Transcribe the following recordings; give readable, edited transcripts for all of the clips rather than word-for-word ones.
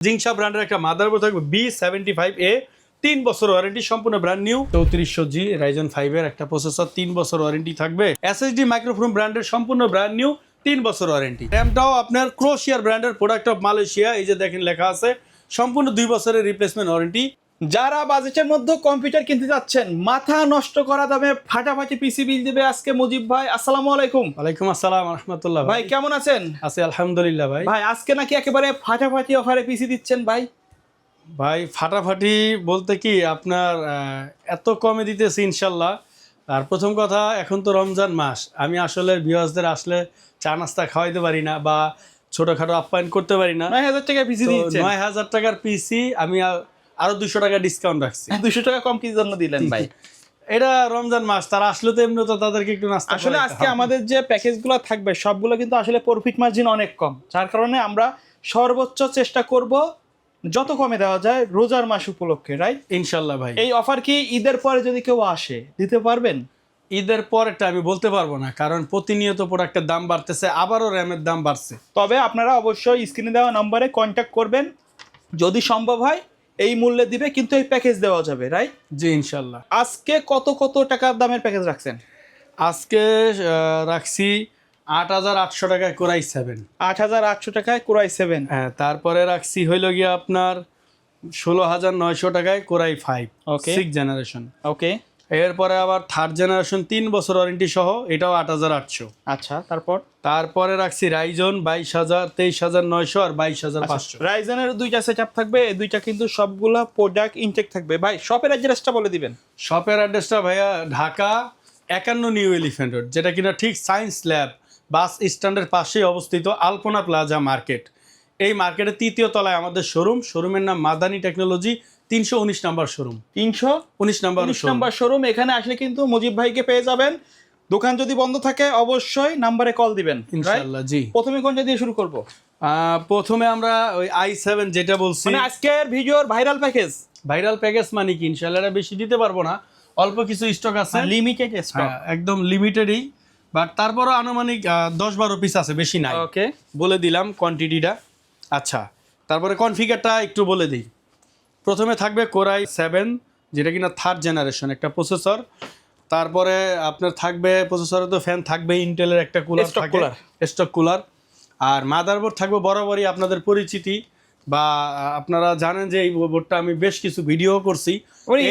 জিংসা ব্র্যান্ডের একটা মাদারবোর্ড থাকবে B75A, 3 বছর ওয়ারেন্টি, সম্পূর্ণ ব্র্যান্ড নিউ। 3400G Ryzen 5 এর একটা প্রসেসর, 3 বছর ওয়ারেন্টি থাকবে। SSD মাইক্রোফোন ব্র্যান্ডের সম্পূর্ণ ব্র্যান্ড নিউ, 3 বছর ওয়ারেন্টি। র্যামটাও আপনার ক্রোশিয়ার ব্র্যান্ডের, প্রোডাক্ট অফ মালয়েশিয়া, এই যে দেখেন লেখা আছে, সম্পূর্ণ 2 বছরের রিপ্লেসমেন্ট ওয়ারেন্টি। যারা বাজেটের মধ্যে কম্পিউটার কিনতে যাচ্ছেন, মাথা নষ্ট করা দামে ফাটাফাটি পিসি বিল দিবে আজকে মুজিব ভাই। আসসালামু আলাইকুম। ওয়ালাইকুম আসসালাম রাহমাতুল্লাহ। ভাই কেমন আছেন? আছি আলহামদুলিল্লাহ। ভাই ভাই আজকে নাকি একেবারে ফাটাফাটি অফারে পিসি দিচ্ছেন ভাই? ভাই ফাটাফাটি বলতে কি আপনার এত কমে দিতেছি ইনশাল্লাহ। আর প্রথম কথা, এখন তো রমজান মাস, আমি আসলে ভিউয়ার্সদের আসলে চা নাস্তা খাওয়াইতে পারি না বা ছোটখাটো আপ্যায়ন করতে পারি না। 9000 টাকা পিসি দিচ্ছেন? 9000 টাকার পিসি আমি আরো 200 টাকা ডিসকাউন্ট রাখছি। 200 টাকা কম কি জন্য দিলেন ভাই? এটা রমজান মাস, তারা আসলে তো এমনি তো তাদেরকে একটু নাস্তা আসলে আজকে আমাদের যে প্যাকেজগুলো থাকবে সবগুলো কিন্তু আসলে প্রফিট মার্জিন অনেক কম, যার কারণে আমরা সর্বোচ্চ চেষ্টা করব যত কমে দেওয়া যায় রোজার মাস উপলক্ষে, রাইট? ইনশাল্লাহ ভাই। এই অফার কি ঈদের পরে যদি কেউ আসে দিতে পারবেন? ঈদের পরেরটা আমি বলতে পারবো না, কারণ প্রতিনিয়ত প্রোডাক্টের দাম বাড়তেছে, আবারও র্যামের দাম বাড়ছে। তবে আপনারা অবশ্যই স্ক্রিনে দেওয়া নম্বরে কন্ট্যাক্ট করবেন, যদি সম্ভব হয় এই মূল্যে দিবে, কিন্তু এই প্যাকেজ দেওয়া যাবে, রাইট? জি ইনশাল্লাহ। আজকে কত কত টাকার দামের প্যাকেজ রাখছেন? আজকে রাখছি 8800 টাকায় কোরাই 7। 8800 টাকায় কোরাই 7। হ্যাঁ, তারপরে রাখছি হইল গিয়ে আপনার 16900 টাকায় কোরাই 5, Okay. 6 জেনারেশন। ওকে, এরপরে আবার থার্ড জেনারেশন 3 বছর ওয়ারেন্টি সহ, এটাও 8800। আচ্ছা। তারপরে রাখছি রাইজন 22000, 23900 আর 22500। রাইজেনের দুইটা সেটআপ থাকবে, এই দুইটা কিন্তু সবগুলা প্রোডাক্ট ইনটেক থাকবে। ভাই শপের অ্যাড্রেসটা বলে দিবেন। শপের অ্যাড্রেসটা ভাইয়া ঢাকা 51 নিউ এলিফ্যান্ট রোড, যেটা কিনা ঠিক সায়েন্স ল্যাব বাস স্ট্যান্ডের পাশেই অবস্থিত, আলপনা প্লাজা মার্কেট। এই মার্কেটের 3য় তলায় আমাদের শোরুমের নাম Madani technology, 319 number showroom. 319 number showroom. এখানে আসলে কিন্তু মুজিব ভাইকে পেয়ে যাবেন। দোকান যদি বন্ধ থাকে অবশ্যই নাম্বারে কল দিবেন, ইনশাআল্লাহ। জি, প্রথমে কোনটা দিয়ে শুরু করব? প্রথমে আমরা ওই i7 যেটা বলছি, মানে আজকের ভিডিওর ভাইরাল প্যাকেজ মানে কি ইনশাআল্লাহ এটা বেশি দিতে পারবো না, অল্প কিছু স্টক আছে, লিমিটেড স্টক, একদম লিমিটেডই, বাট তারপরও আনুমানিক 10-12 পিস আছে, বেশি নাই। ওকে, বলে দিলাম কোয়ান্টিটিটা। আচ্ছা, তারপরে কনফিগারটা একটু বলে দিই। প্রথমে থাকবে কোরাই 7, যেটা কিনা থার্ড জেনারেশন একটা প্রসেসর। তারপরে আপনার থাকবে প্রসেসরে তো ফ্যান থাকবে, ইন্টেলের একটা কুলার থাকে, স্টক কুলার। আর মাদারবোর্ড থাকবে বরাবরই আপনাদের পরিচিতি, বা আপনারা জানেন যে এই বোর্ডটা আমি বেশ কিছু ভিডিও করছি।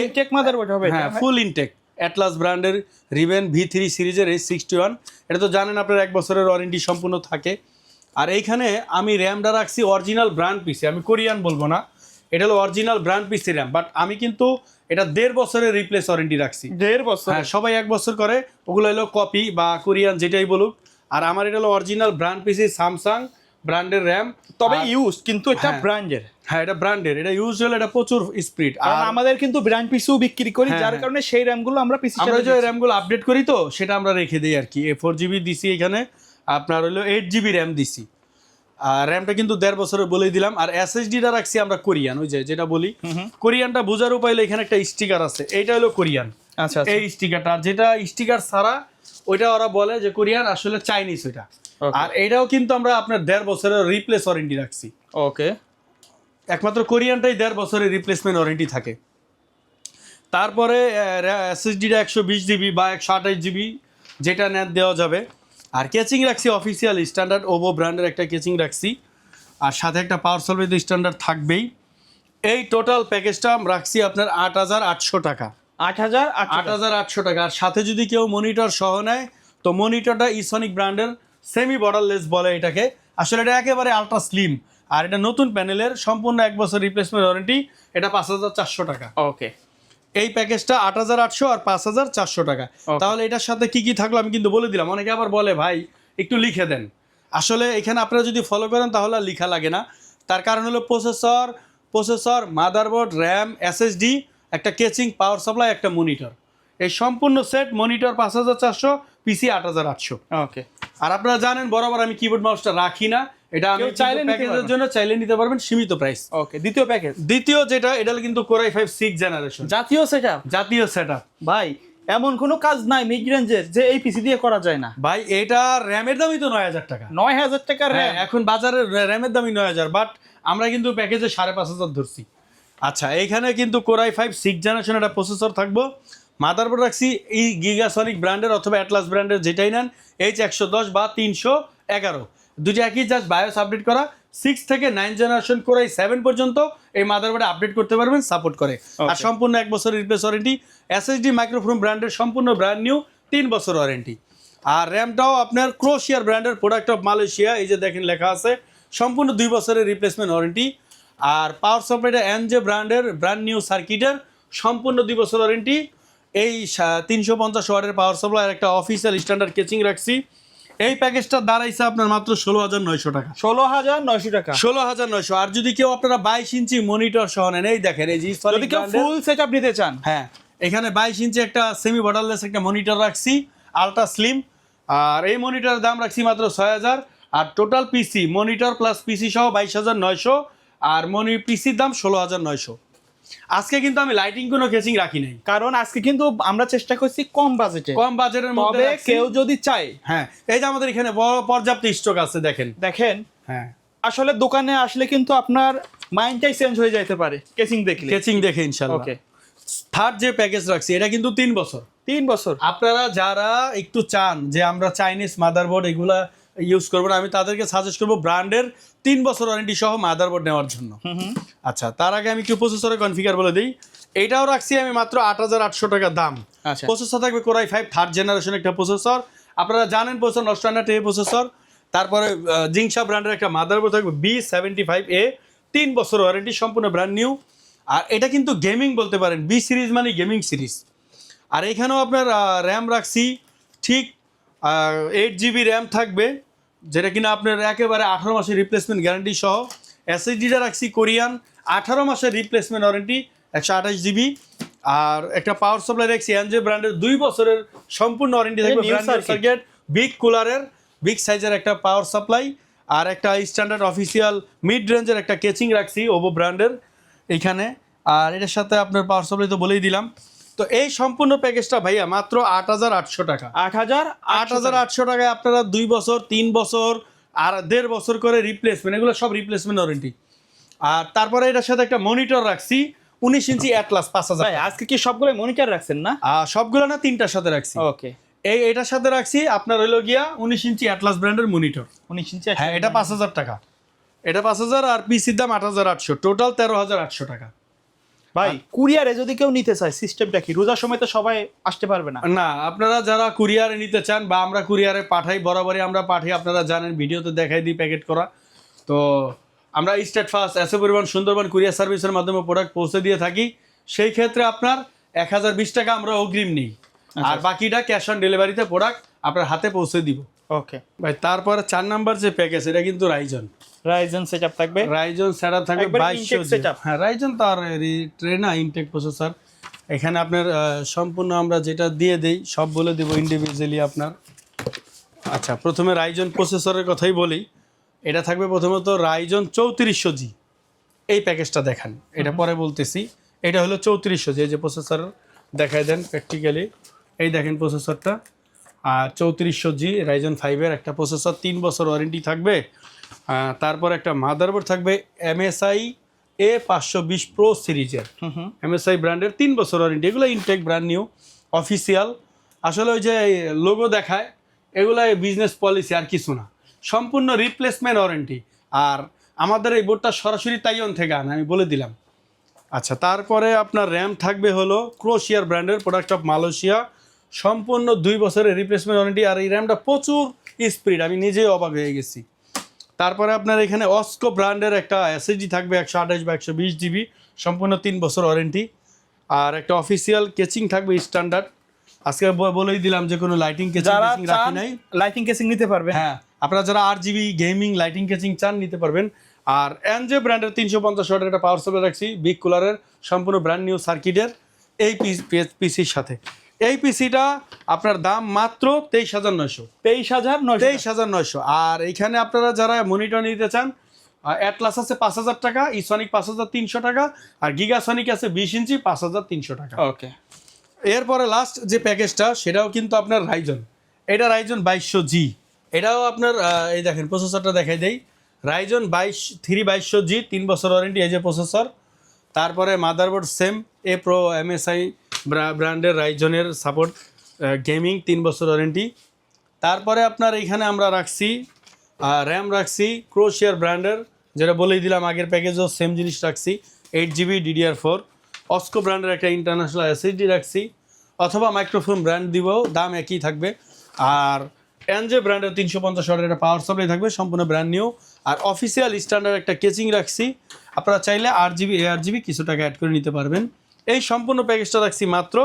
ইনটেক মাদারবোর্ড হবে, হ্যাঁ, ফুল ইনটেক অ্যাটলাস ব্র্যান্ডের রিভেন V3 সিরিজের H61। এটা তো জানেন আপনার 1 বছরের ওয়ারেন্টি সম্পূর্ণ থাকে। আর এইখানে আমি র্যামটা রাখছি অরিজিনাল ব্র্যান্ড পিসি, আমি কোরিয়ান বলবো না, এটা হলো original brand PC RAM, but আমি কিন্তু এটা 1.5 বছরের রিপ্লেস ওয়ারেন্টি রাখছি। 1.5 বছর? হ্যাঁ, সবাই 1 বছর করে, ওগুলো হলো কপি বা কোরিয়ান যেটাই বলুক। আর আমার এটা হলো অরিজিনাল ব্র্যান্ড পিসি, স্যামসাং ব্র্যান্ডের র্যাম, তবে ইউজ কিন্তু এটা ব্র্যান্ডের। হ্যাঁ, এটা ব্র্যান্ডের, এটা ইউজ হলে এটা প্রচুর স্পিড। আর আমাদের কিন্তু ব্র্যান্ড পিসিও বিক্রি করি, যার কারণে সেই র্যামগুলো আমরা পিসি আমরা যে র্যামগুলো আপডেট করি তো সেটা আমরা রেখে দিই আর কি। 4GB দিছি, এখানে আপনার হলো 8GB র্যাম দিছি। আর র্যামটা কিন্তু 1.5 বছরের বলেই দিলাম। আর SSDটা রাখছি আমরা কোরিয়ান, ওই যেটা বলি কোরিয়ানটা বোঝার উপায় হলো এখানে একটা স্টিকার আছে, এইটা হলো কোরিয়ান। আচ্ছা, এই স্টিকারটা, আর যেটা স্টিকার ছাড়া ওইটা ওরা বলে যে কোরিয়ান, আসলে চাইনিজ ওইটা। আর এটাও কিন্তু আমরা আপনার 1.5 বছরের রিপ্লেস ওয়ারেন্টি রাখছি। ওকে, একমাত্র কোরিয়ানটাই 1.5 বছরের রিপ্লেসমেন্ট ওয়ারেন্টি থাকে। তারপরে SSDটা 120GB বা 128GB যেটা নেট দেওয়া যাবে। আর কেচিং রাখছি অফিসিয়াল স্ট্যান্ডার্ড ওভো ব্র্যান্ডের একটা কেচিং রাখছি, আর সাথে একটা পাওয়ার সলভেদ স্ট্যান্ডার্ড থাকবেই। এই টোটাল প্যাকেজটা রাখছি আপনার 8800 টাকা। 8800 টাকা। আর সাথে যদি কেউ মনিটর সহ নেয়, তো মনিটরটা ইসনিক ব্র্যান্ডের সেমি বর্ডারলেস বলে এটাকে, আসলে এটা একেবারে আলট্রা স্লিম। আর এটা নতুন প্যানেলের, সম্পূর্ণ 1 বছর রিপ্লেসমেন্ট ওয়ারেন্টি, এটা 5400 টাকা। ওকে, এই প্যাকেজটা 8800 আর 5400 টাকা। তাহলে এটার সাথে কি কি থাকলো আমি কিন্তু বলে দিলাম। অনেকে আবার বলে ভাই একটু লিখে দেন, আসলে এখানে আপনারা যদি ফলো করেন তাহলে আর লিখা লাগে না। তার কারণ হলো প্রসেসর, মাদারবোর্ড, র্যাম, SSD, একটা কেচিং, পাওয়ার সাপ্লাই, একটা মনিটর, এই সম্পূর্ণ সেট। মনিটর 5400, পিসি 8800। ওকে। আর আপনারা জানেন বরাবর আমি কিবোর্ড মাউসটা রাখি না, এটা আমি প্যাকেজের জন্য চাইলে নিতে পারবেন, সীমিত প্রাইস। ওকে, দ্বিতীয় যেটা, এটা কিন্তু কোরাই 5 6 জেনারেশন জাতীয় সেটআপ। ভাই এমন কোনো কাজ নাই মিড রেঞ্জের যে এই পিসি দিয়ে করা যায় না ভাই। এটা র্যামের দামই তো 9000 টাকা। 9000 টাকার র্যাম এখন বাজারে র্যামের দামই 9000, বাট আমরা কিন্তু প্যাকেজে 5,500 ধরছি। আচ্ছা, এইখানে কিন্তু কোরাই 5 6 জেনারেশন একটা প্রসেসর থাকবো। মাদারবোর্ড রাখছি এই গিগাসনিক ব্র্যান্ডের অথবা অ্যাটলাস ব্র্যান্ডের যেটাই নেন, H110 বা 311, দুটো একই, জাস্ট বায়োস আপডেট করা। 6 থেকে 9 জেনারেশন কোরাই 7 পর্যন্ত এই মাদারবোর্ডে আপডেট করতে পারবেন, সাপোর্ট করে। আর সম্পূর্ণ 1 বছরের রিপ্লেস ওয়ারেন্টি। এসএসডি মাইক্রোফোন ব্র্যান্ডের সম্পূর্ণ ব্র্যান্ড নিউ 3 বছর ওয়ারেন্টি। আর র্যামটাও আপনার ক্রোশিয়ার ব্র্যান্ডের প্রোডাক্ট অফ মালয়েশিয়া, এই যে দেখেন লেখা আছে, সম্পূর্ণ 2 বছরের রিপ্লেসমেন্ট ওয়ারেন্টি। আর পাওয়ার সাপ্লাইটা এনজে ব্র্যান্ডের ব্র্যান্ড নিউ সার্কিটের সম্পূর্ণ 2 বছর ওয়ারেন্টি। এই 350 ওয়াটের পাওয়ার সাপ্লাই আর একটা অফিসিয়াল স্ট্যান্ডার্ড কেচিং রাখছি। এই প্যাকেজটা দাঁড়াইছে আপনার মাত্র 16,900 টাকা। 16,900 টাকা, 16,900। আর যদি কেউ আপনারা 22 ইঞ্চি মনিটর সহ নেন, এই দেখেন, এই যে যদি কেউ ফুল সেটআপ নিতে চান, হ্যাঁ, এখানে 22 ইঞ্চি একটা সেমি বর্ডারলেস একটা মনিটর রাখছি, আলট্রা স্লিম। আর এই মনিটরের দাম রাখছি মাত্র 6,000। আর টোটাল পিসি মনিটর প্লাস পিসি সহ 22,900। আর পিসির দাম 16,900। আজকে কিন্তু আমি লাইটিং কোনো কেচিং রাখি নাই, কারণ আজকে কিন্তু আমরা চেষ্টা করছি কম বাজেটের মধ্যে রাখছি। কেউ যদি চায়, হ্যাঁ, এই যে আমাদের এখানে বড় পর্যাপ্ত স্টক আছে, দেখেন। হ্যাঁ, আসলে দোকানে আসলে কিন্তু আপনার মাইন্ডটাই চেঞ্জ হয়ে যেতে পারে কেচিং দেখে ইনশাআল্লাহ। ওকে, থার্ড যে প্যাকেজ রাখছি এটা কিন্তু 3 বছর। 3 বছর। আপনারা যারা একটু চান যে আমরা চাইনিজ মাদারবোর্ড এগুলা ইউজ করবো না, আমি তাদেরকে সাজেস্ট করবো ব্র্যান্ডের 3 বছর ওয়ারেন্টি সহ মাদারবোর্ড নেওয়ার জন্য। আচ্ছা, তার আগে আমি একটু প্রসেসরের কনফিগার বলে দিই। এটাও রাখছি আমি মাত্র 8,800 টাকা দাম। প্রসেসর থাকবে কোরাই 5 থার্ড জেনারেশন একটা প্রসেসর। আপনারা জানেন প্রসেসর নষ্ট হয় না, এই প্রসেসর। তারপরে জিংসা ব্র্যান্ডের একটা মাদারবোর্ড থাকবে B75A, 3 বছর ওয়ারেন্টি, সম্পূর্ণ ব্র্যান্ড নিউ। আর এটা কিন্তু গেমিং বলতে পারেন, B সিরিজ মানে গেমিং সিরিজ। আর এখানেও আপনার র্যাম রাখছি ঠিক 8 GB র্যাম থাকবে, যেটা কিনা আপনার একেবারে 18 মাসের রিপ্লেসমেন্ট গ্যারান্টি সহ। এসএসডিটা রাখছি কোরিয়ান, 18 মাসের রিপ্লেসমেন্ট ওয়ারেন্টি, 128 GB। আর একটা পাওয়ার সাপ্লাই রাখছি এনজে ব্র্যান্ডের 2 বছরের সম্পূর্ণ ওয়ারেন্টি থাকবে, সার্কিট, বিগ কুলারের বিগ সাইজের একটা পাওয়ার সাপ্লাই। আর একটা স্ট্যান্ডার্ড অফিসিয়াল মিড রেঞ্জের একটা কেচিং রাখছি ওভো ব্র্যান্ডের এইখানে। আর এটার সাথে আপনার পাওয়ার সাপ্লাই তো বলেই দিলাম। তো এই সম্পূর্ণ প্যাকেজটা ভাইয়া মাত্র 8,800 টাকা। 8,800 টাকায় আপনারা 2 বছর, 3 বছর আর 1.5 বছর করে রিপ্লেসমেন্ট, এগুলো সব রিপ্লেসমেন্ট ওয়ারেন্টি। আর তারপরে এটার সাথে একটা মনিটর রাখছি 19 ইঞ্চি অ্যাটলাস 5,000। আজকে কি সবগুলো মনিটর রাখছেন না? সবগুলো না, 3টার সাথে রাখছি। ওকে, এটার সাথে রাখছি আপনার হইলো গিয়া 19 ইঞ্চি অ্যাটলাস ব্র্যান্ডের মনিটর। 19 ইঞ্চি, হ্যাঁ, এটা 5,000 টাকা। এটা 5,000 আর পিসির দাম 8,800, টোটাল 13,800 টাকা। ভাই কুরিয়ারে যদি কেউ নিতে চায়, সিস্টেমটা কি? রোজার সময় তো সবাই আসতে পারবে না। না, আপনারা যারা কুরিয়ারে নিতে চান বা আমরা কুরিয়ারে পাঠাই, বরাবরই আমরা পাঠাই, আপনারা জানেন, ভিডিওতে দেখাই দিই প্যাকেট করা। তো আমরা স্টেট ফাস্ট, এসএ পরিবহন, সুন্দরবন কুরিয়ার সার্ভিসের মাধ্যমে প্রোডাক্ট পৌঁছে দিয়ে থাকি। সেই ক্ষেত্রে আপনার 1,020 টাকা আমরা অগ্রিম নিই, আর বাকিটা ক্যাশ অন ডেলিভারিতে প্রোডাক্ট আপনার হাতে পৌঁছে দিব। ওকে ভাই, তারপরে 4 নাম্বার যে প্যাকেজ, এটা কিন্তু রাইজন সেটআপ থাকবে, রাইজন সেটআপ থাকবে 2200। হ্যাঁ, রাইজন তো আর ট্রেনা ইনটেক প্রসেসর। এখানে আপনার সম্পূর্ণ আমরা যেটা দিয়ে দেই সব বলে দেবো ইন্ডিভিজুয়ালি আপনার। আচ্ছা, প্রথমে রাইজন প্রসেসরের কথাই বলি। এটা থাকবে প্রথমত রাইজন 3400G, এই প্যাকেজটা দেখান, এটা পরে বলতেছি। এটা হলো 3400G, এই যে প্রসেসর দেখাই দেন প্র্যাকটিক্যালি, এই দেখেন প্রসেসরটা। আর 3400G রাইজন 5-এর একটা প্রসেসর, 3 বছর ওয়ারেন্টি থাকবে। তারপর একটা মাদারবোর্ড থাকবে MSI A520 Pro সিরিজের, MSI ব্র্যান্ডের, 3 বছর ওয়ারেন্টি। এগুলো ইনটেক ব্র্যান্ড নিউ অফিসিয়াল। আসলে ওই যে লোগো দেখায়, এগুলো বিজনেস পলিসি, আর কিছু না, সম্পূর্ণ রিপ্লেসমেন্ট ওয়ারেন্টি। আর আমাদের এই বোর্ডটা সরাসরি তাইওয়ান থেকে আনা, আমি বলে দিলাম। আচ্ছা, তারপরে আপনার র্যাম থাকবে হলো ক্রোশিয়ার ব্র্যান্ডের, প্রোডাক্ট অফ মালয়েশিয়া, সম্পূর্ণ 2 বছরের রিপ্লেসমেন্ট ওয়ারেন্টি। আর এই র্যামটা প্রচুর স্পিড, আমি নিজেই অবাক হয়ে গেছি। তারপরে আপনার এখানে অস্কো ব্র্যান্ডের একটা এসএসডি থাকবে 128 বা 120 GB, সম্পূর্ণ 3 বছর ওয়ারেন্টি। আর একটা অফিসিয়াল কেচিং থাকবে স্ট্যান্ডার্ড। আজকে বলেই দিলাম যে কোনো লাইটিং কেচিং রাখি নাই, লাইটিং কেচিং নিতে পারবে। হ্যাঁ, আপনারা যারা RGB গেমিং লাইটিং কেচিং চান নিতে পারবেন। আর এনজে ব্র্যান্ডের 350 ওয়াটের একটা পাওয়ার সাপ্লাই রাখছি, বিগ কুলারের, সম্পূর্ণ ব্র্যান্ড নিউ সার্কিটের, এই পিসির সাথে। এই পিসিটা আপনার দাম মাত্র 23,900। 23,900। আর এইখানে আপনারা যারা মনিটর নিতে চান, অ্যাটলাস আছে 5,000 টাকা, ইসনিক 5,300 টাকা, আর গিগাসনিক আছে 20 ইঞ্চি 5,300 টাকা। ওকে, এরপরে লাস্ট যে প্যাকেজটা, সেটাও কিন্তু আপনার রাইজন, এটা রাইজন 2200G। এটাও আপনার এই দেখেন প্রসেসরটা দেখাই দেই, রাইজন 2200G 3 বছর ওয়ারেন্টি, এই যে প্রসেসর। তারপরে মাদারবোর্ড সেম এ প্রো MSI ব্র্যান্ডের রাইজনের সাপোর্ট গেমিং 3 বছর ওয়ারেন্টি। তারপরে আপনার এখানে আমরা রাখছি র্যাম রাখছি ক্রোশিয়ার ব্র্যান্ডের, যেটা বলেই দিলাম আগের প্যাকেজও সেম জিনিস রাখছি, 8GB DDR4। অস্কো ব্র্যান্ডের একটা ইন্টারন্যাশনাল SSD রাখছি, অথবা মাইক্রোফোন ব্র্যান্ড দিব, দাম একই থাকবে। আর এনজে ব্র্যান্ডের 350 ওয়াটের একটা পাওয়ার সাপ্লাই থাকবে, সম্পূর্ণ ব্র্যান্ড নিউ। আর অফিসিয়াল স্ট্যান্ডার্ড একটা কেচিং রাখছি, আপনারা চাইলে 8GB ARGB কিছু টাকা অ্যাড করে নিতে পারবেন। এই সম্পূর্ণ প্যাকেজটা রাখছি মাত্র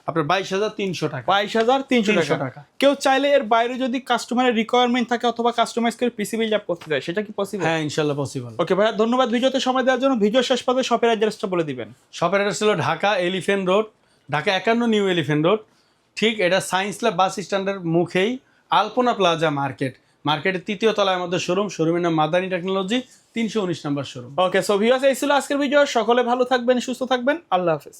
আপনার 22,300 টাকা। 22,300 টাকা। কেউ চাইলে এর বাইরে যদি কাস্টমারের রিকোয়ারমেন্ট থাকে অথবা কাস্টমাইজ করে পিসি বিল্ড আপ করতে চায়, সেটা কি পসিবল? হ্যাঁ, ইনশাল্লাহ পসিবল। ওকে ভাইয়া, ধন্যবাদ ভিডিওতে সময় দেওয়ার জন্য। ভিডিও শেষ পর্যন্ত শপের অ্যাড্রেসটা বলে দিবেন। শপের অ্যাড্রেস ছিল Dhaka elephant road, Dhaka 51 new elephant road. ঠিক এটা সায়েন্স ল্যাব বাস স্ট্যান্ডের মুখেই আলপনা প্লাজা মার্কেটের 3য় তলায় আমাদের শোরুমের নাম মাদানী টেকনোলজি, 319 নম্বর শোরুম। ওকে, সো ভিউয়ার্স, এই ছিল আজকের ভিডিও। সকলে ভালো থাকবেন, সুস্থ থাকবেন, আল্লাহ হাফেজ।